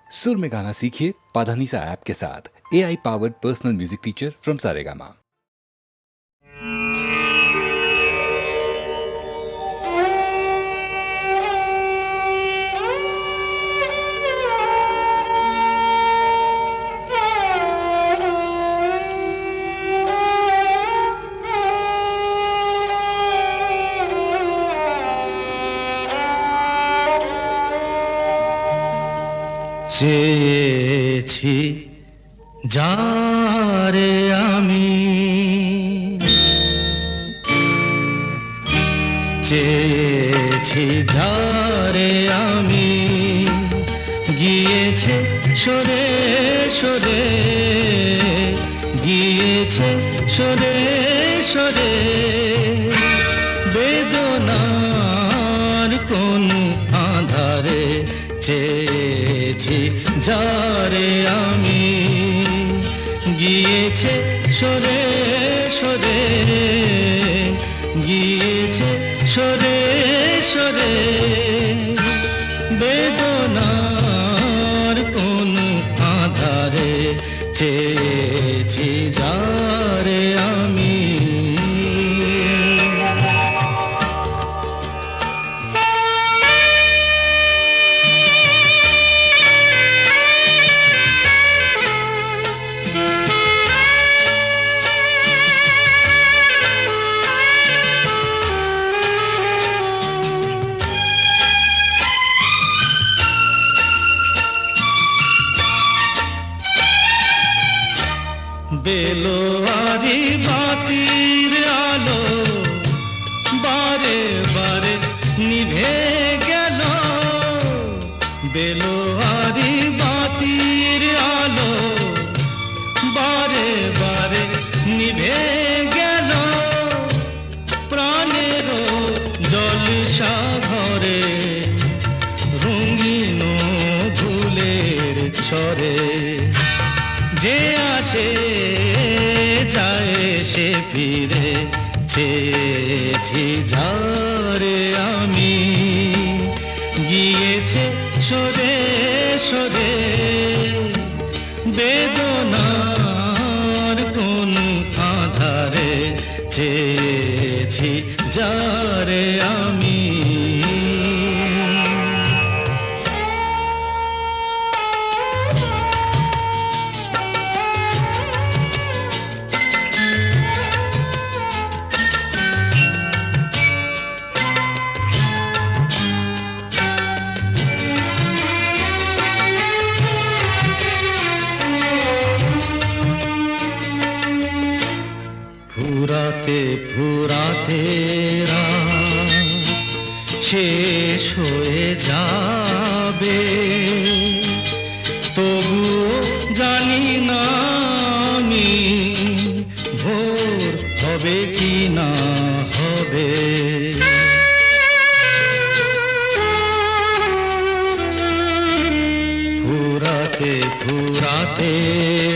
सुर में गाना सीखिए पाधानीसा ऐप के साथ। AI powered personal music teacher from Saregama. চেয়েছি যারে আমি, চেয়েছি যারে আমি, গিয়েছে সরে সরে, গিয়েছে সরে সরে, বেদনার কোন আধারে চেয়েছি যারে আমি, গিয়েছে সরে সরে, গিয়েছে সরে সরে, বেদনার কোন আধারে চেয়েছি যারে আমি। বেলোয়ারি বাতির আলো বারে বারে নিভে গেল, বেলোয়ারি বাতির আলো বারে বারে নিভে গেল, প্রাণেরও জলসা ঘরে রঙিন ফুলের ছড়ে, যে আসে যায় সে ফিরে, চেয়েছি যারে আমি, গিয়েছে সরে সরে, বেদনার কোন আধারে চেয়েছি যারে আমি। ফুরাতে ফুরাতে রাত শেষ হয়ে যাবে, তবুও জানি না আমি ভোর হবে কি না হবে। ফুরাতে ফুরাতে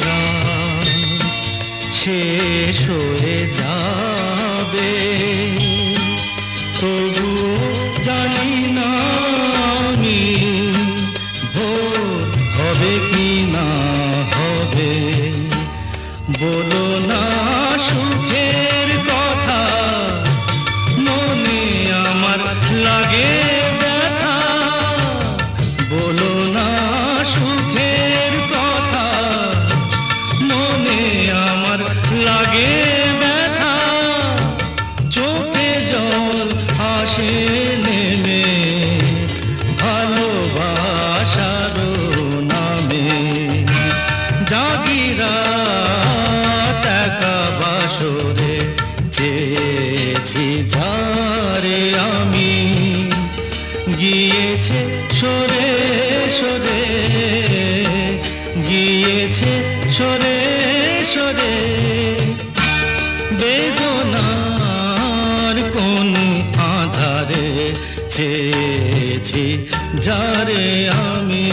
রাত শেষ হয়ে যাবে, তবুও জানি না আমি ভোর হবে কি না হবে। বলো না সুখের কথা, মনে আমার লাগে ব্যথা, বলো না সুখের কথা, মনে আমার লাগে ব্যথা, চোখে জল আসে নেমে ভালোবাসার নামে, জাগিরা টাকা বাসরে চেয়েছি যারে আমি, গিয়েছে সরে সরে, গিয়েছে সরে সরে, বেদনার কোন আধারে চেয়েছি যারে আমি।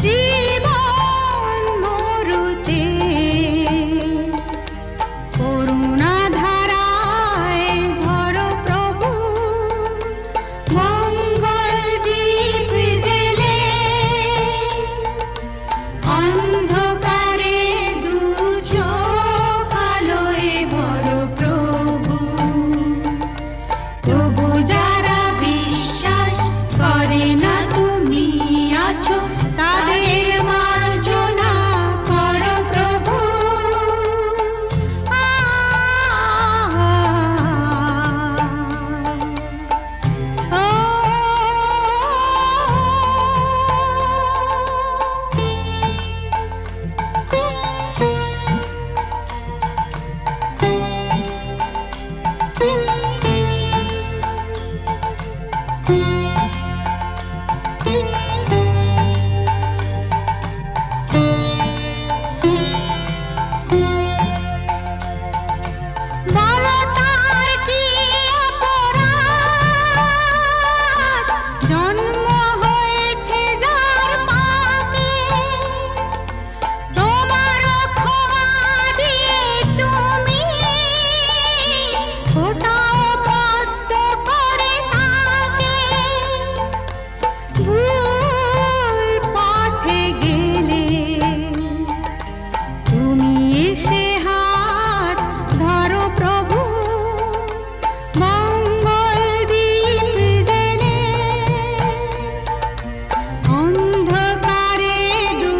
জীবন মরুতে করুণা ধারায় ঝরো প্রভু, মঙ্গল দীপ জেলে অন্ধকারে দু চোখ আলোয় ভরো প্রভু। তবু যারা বিশ্বাস করে না তুমি আছো, তাদের মার্জনা করো প্রভু। বলো তার কি অপরাধ, জন্ম হয়েছে যার পাপে, তোমার ক্ষমা দিয়ে তুমি ফোটাও পদ্ম করে তাকে। ভুল পথে গেলে তুমি এসে হাত ধরো প্রভু, মঙ্গল দীপ জেলে অন্ধকারে দু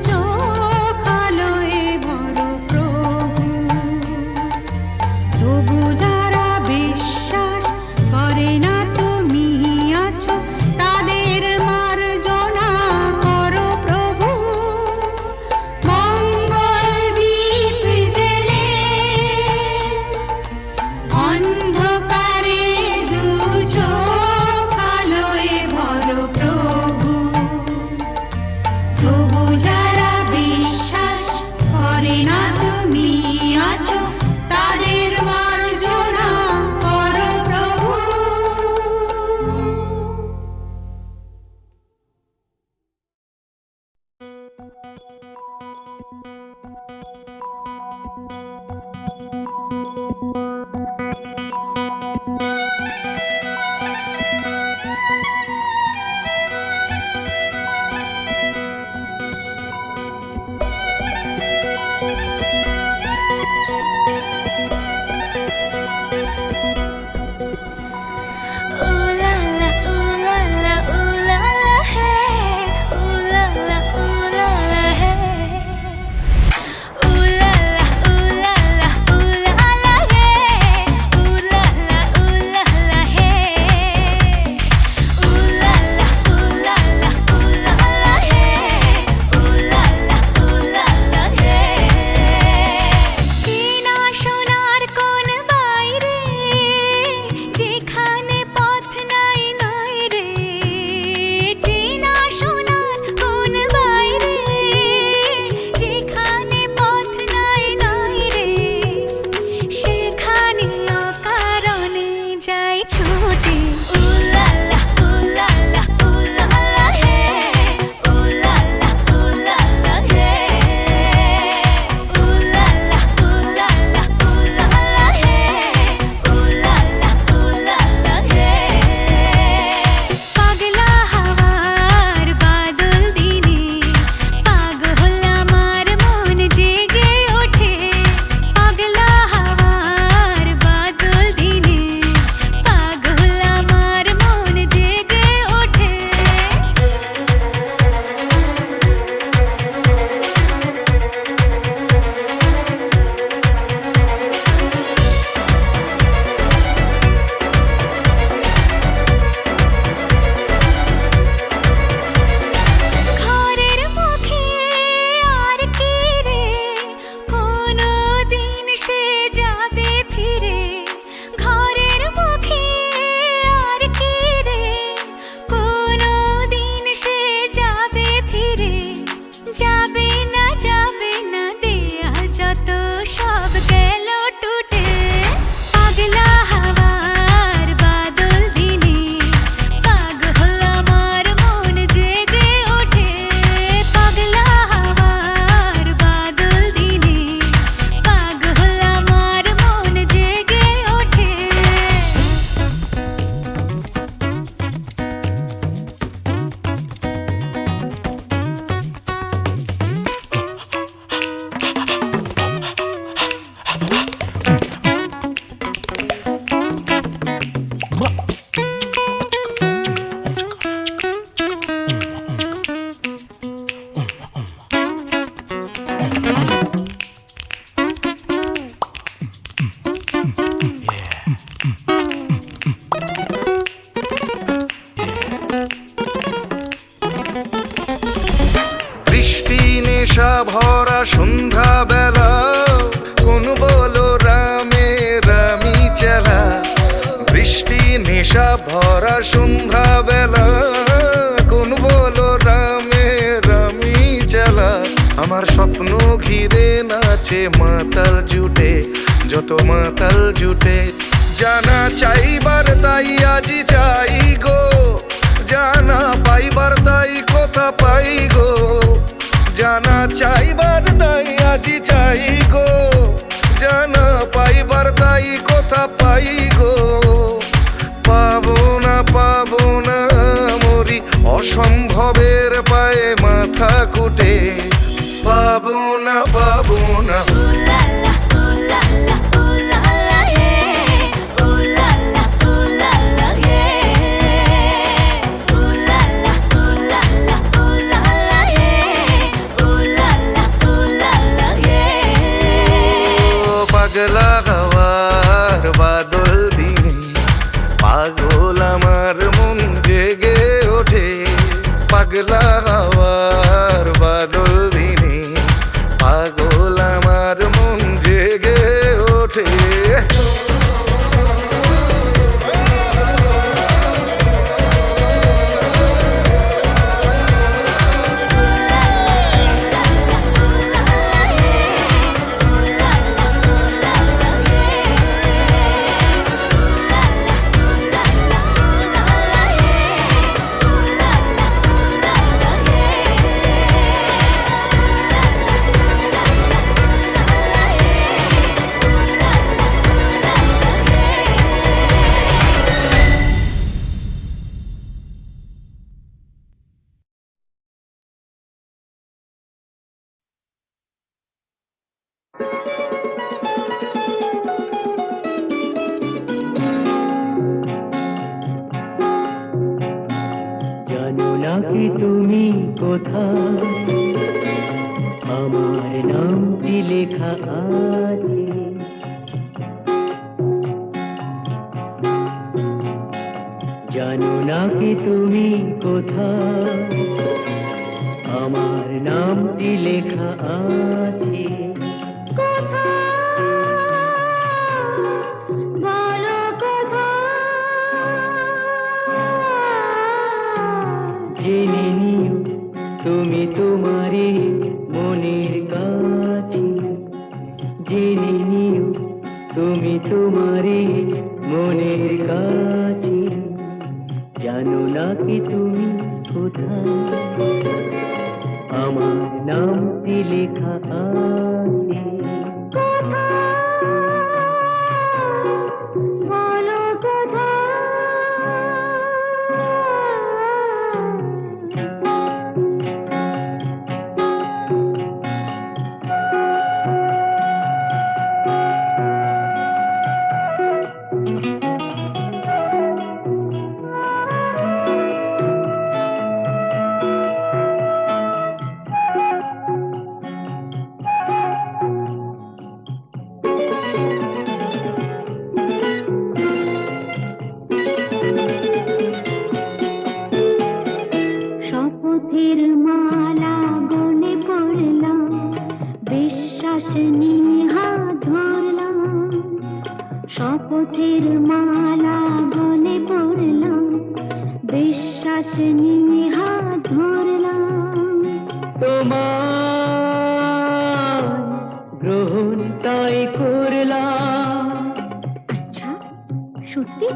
চোখ আলোয় ভরো প্রভু। তবু যারা বিশ্বাস করে না তুমি আছো, তাদের মার্জনা করো প্রভু। মঙ্গল দীপ জেলে অন্ধকারে দু চোখ আলোয় ভরো প্রভু। তবু যারা বিশ্বাস করে না তুমি আছো, তাদের মার্জনা করো প্রভু। Ooh la la, ooh la la, ooh la la, hey. Ooh la la, ooh la la, hey. নেশা ভরা সন্ধ্যা বেলা, কোন বলো রামে রামি চেলা। বৃষ্টি নেশা ভরা সন্ধ্যা বেলা, কোন বলো রামে রামি চেলা। আমার স্বপ্ন ঘিরে নাচে মাতাল জুটে, যত মাতাল জুটে। জানা চাইবার তাই আজি চাই গো, জানা পাইবার তাই কথা পাই গো। জানা চাইবার তাই আজি চাই গো, জানা পাইবার তাই কথা পাই গো। পাবো না মরি অসম্ভবের পায়ে মাথা কুটে। পাবো না Ooh la la, ooh la la, ooh la la, yeah. Ooh la la, ooh la la, yeah. Ooh la la, ooh la la, ooh la la, yeah. Ooh la la, ooh la la, yeah. ও পাগলা হওয়ার বাদল দিনে, পাগল আমার মন জেগে ওঠে। পাগলা হওয়ার বাদল দিনে, পাগল আমার মন জেগে ওঠে। জানো না কি তুমি কোথায়, আমার নামটি লেখা আছে। জানো না কি তুমি কোথায়, আমার নামটি লেখা আছে। বলো কোথায়, জেনে নিও তুমি তোমারই মনের কাছে। জেনে নিও তুমি তোমারই মনের কাছে। জানো না কি তুমি কোথায়, আমার নামটি লেখা আছে। বলো কোথায়। শপথের মালা গলে পড়লাম, বিশ্বাস নিয়ে হাত ধরলাম। শপথের মালা গলে পড়লাম, বিশ্বাস নিয়ে হাত ধরলাম। তোমার গ্রহণ তাই করলাম। আচ্ছা, সত্যি?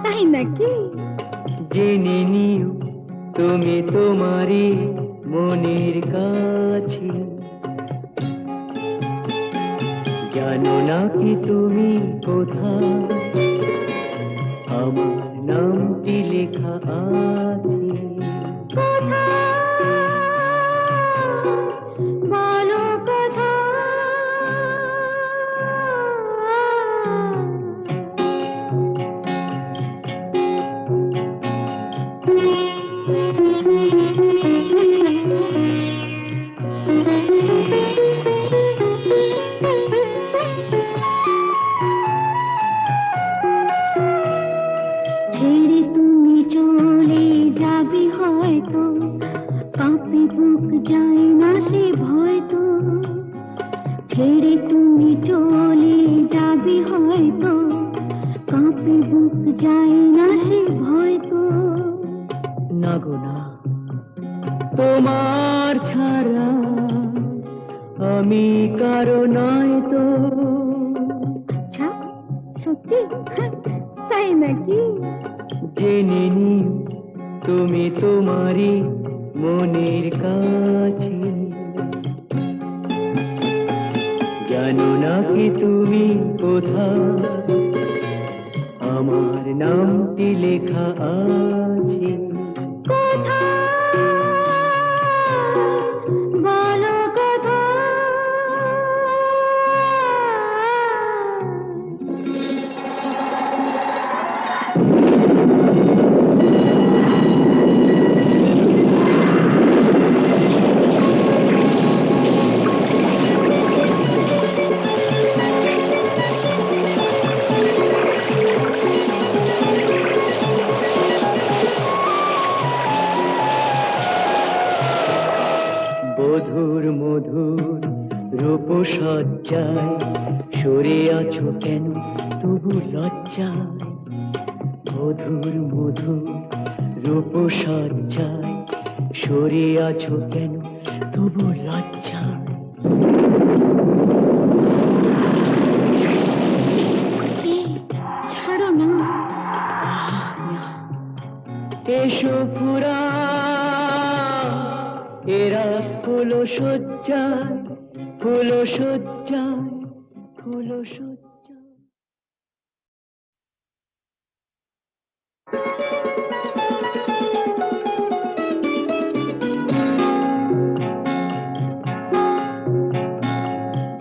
তাই নাকি? জেনে নিও তুমি তোমারই মনের কাছে। জানো না কি তুমি কোথায়, আমার নামটি লেখা আছে। বলো কোথায়। ছেড়ে তুমি চলে যাবে কাঁপে বুক যায় না সে ভয় তো, ছেড়ে তুমি চলে যাবে হয়তো, কাঁপে বুক যায় না সে ভয় তো। না গো না, তোমার ছাড়া আমি কারো নয় তো। আচ্ছা সত্যি? তাই নাকি? জেনে নিও তুমি তোমারই মনের কাছে, জানো না কি তুমি কোথায় আমার নামটি লেখা আছে। বলো কোথায়? মধুর মধুর রূপসজ্জায় সরে আছো কেন তবু লজ্জায়। মধুর মধুর রূপসজ্জায় সরে আছো কেন তবু লজ্জায়। ছাড়ো না। এসো পুরা এরা ফুলো সজ্জায়, ফুলো সজ্জায়, ফুলো সজ্জায়।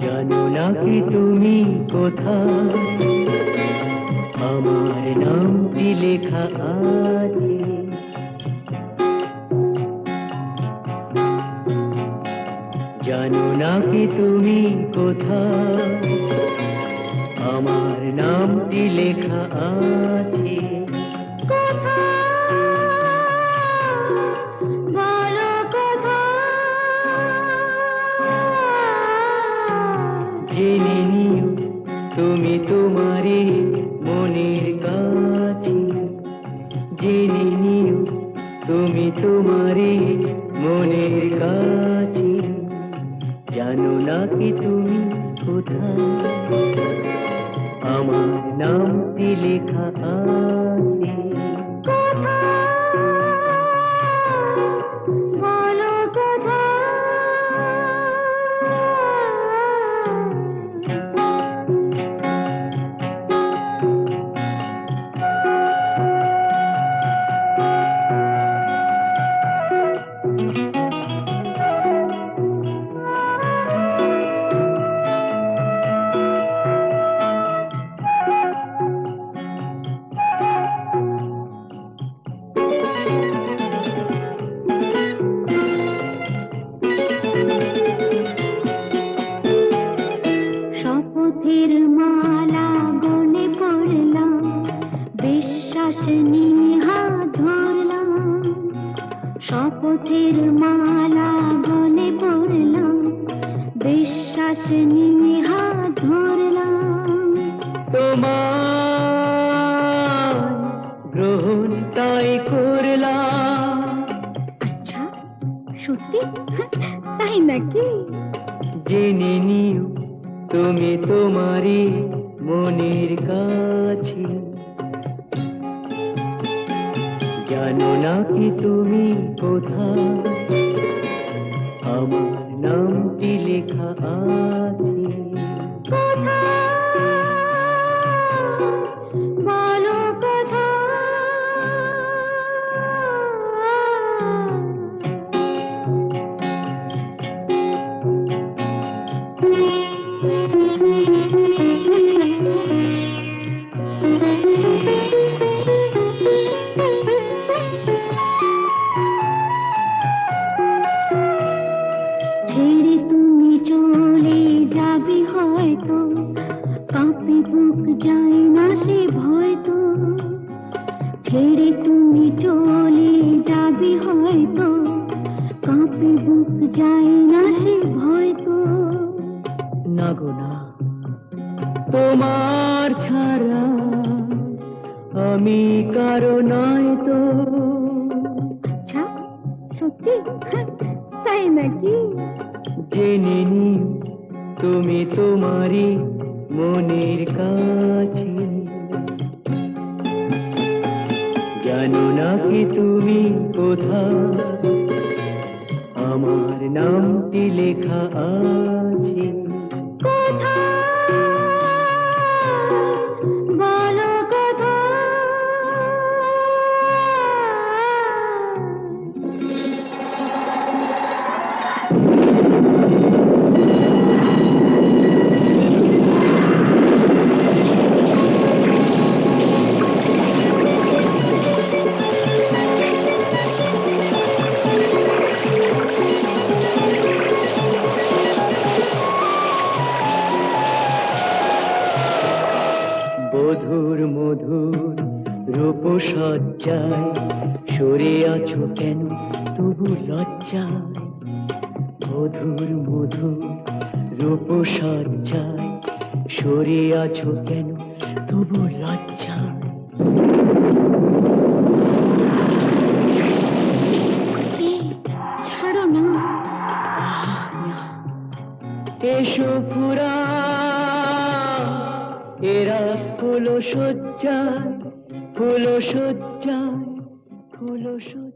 জানো না কি তুমি কোথায় আমার নামটি লেখা আছে। জানো না কি তুমি কোথায় আমার নামটি লেখা আছে। বলো কোথায়? জেনে নিও তুমি তোমারই মনের কাছে, জেনে নিও তুমি তোমারই মনের কাছে। জানো না কি তুমি কোথায় আমার নামটি লেখা আছে। বলো কোথায়? শপথের মালা গলে পড়লাম, বিশ্বাস নিয়ে হাত ধরলাম। শপথের মালা গলে পড়লাম, বিশ্বাস নিয়ে হাত ধরলাম। তোমার গ্রহণ তাই করলাম। আচ্ছা সত্যি? তাই নাকি? জেনে নিও তুমি তোমারই মনের কাছে। জানো না কি তুমি কোথায় আমার নামটি লেখা আছে। বলো কোথায়? ছেড়ে তুমি চলে যা কাঁপে বুক যায় না সে ভয় তো। না গো না, তোমার ছাড়া আমি কারো নয় তো। আচ্ছা সত্যি? তাই নাকি? জেনে নি তুমি তোমারই মনের কাছে, জানো না কি তুমি কোথায় আমার নামটি লেখা আছে। বলো কোথায়? বধুর মধুর রূপসজ্জায় সরে আছো কেন তবু লজ্জায়। বধুর মধুর রূপসজ্জায় সরে আছো কেন তবু লজ্জায়। ছাড়ো না। এসো পুরা এরা ফুল সজ্জায়, ফুল সজ্জায়, ফুল সজ্জায়।